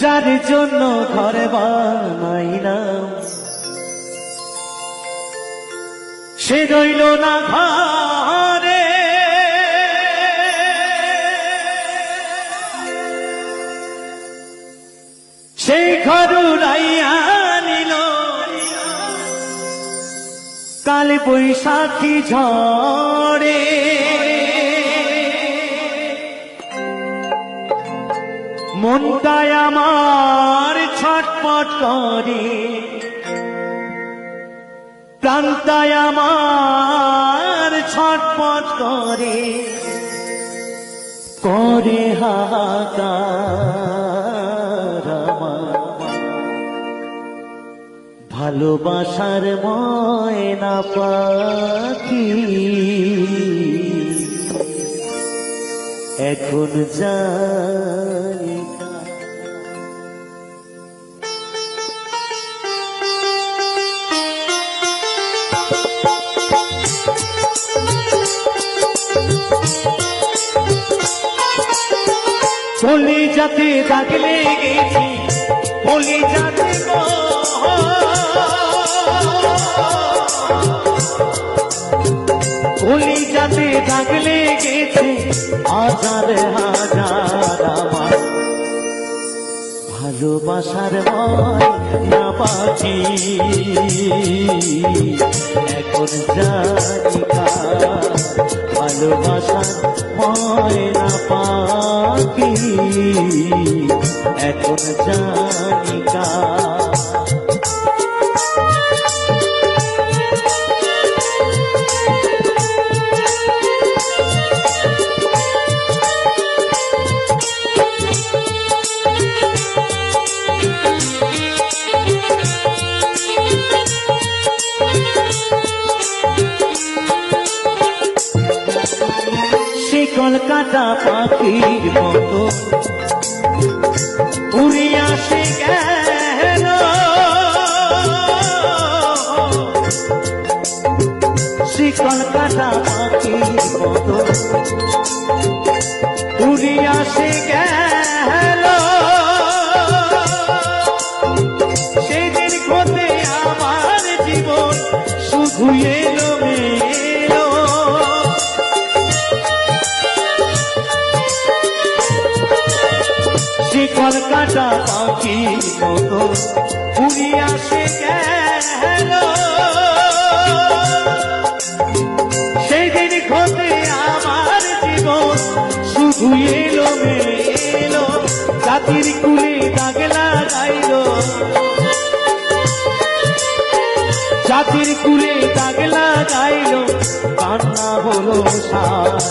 যার জন্য ঘর বানাইলাম সে রইল না ঘরে, সেই ঘর উড়াইয়া নিল কাল বৈশাখী ঝড়ে। মনটায় আমার ছটপট করে, প্রাণটায় আমার ছটপট করে, করে হাহাকার আমার ভালোবাসার ময়না পাখি এখন জানি বলি যাতে দাগ লেগেছি, বলি যাতে বলি যাতে দাগ লেগেছে হাজার হাজার আমার ভালোবাসার ময়না পাখি এখন জানি ভালোবাসার ময়না পাখি এখন জানি কলকাতা পাখির মতো উড়ে আসে গেল, সে কলকাতা পাখির মতো উড়ে আসে গেল, সেদিন হতে আমার জীবন শুধু এলো মেলো। কলকাতা পাখি মতো উড়ে আসে গেল, সেই দিন হতে আমার জীবন শুধু এলো মেলো। জাতির কুলে দাগ লাগাইল, জাতির কুলে দাগ লাগাইল, কান্না হলো সারা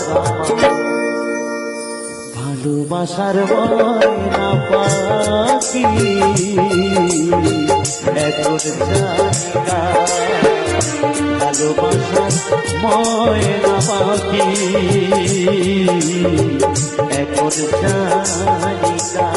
ভালোবাসার ময়না পাখি এখন জানিকা, ভালোবাসার ময়না পাখি এখন জানিকা।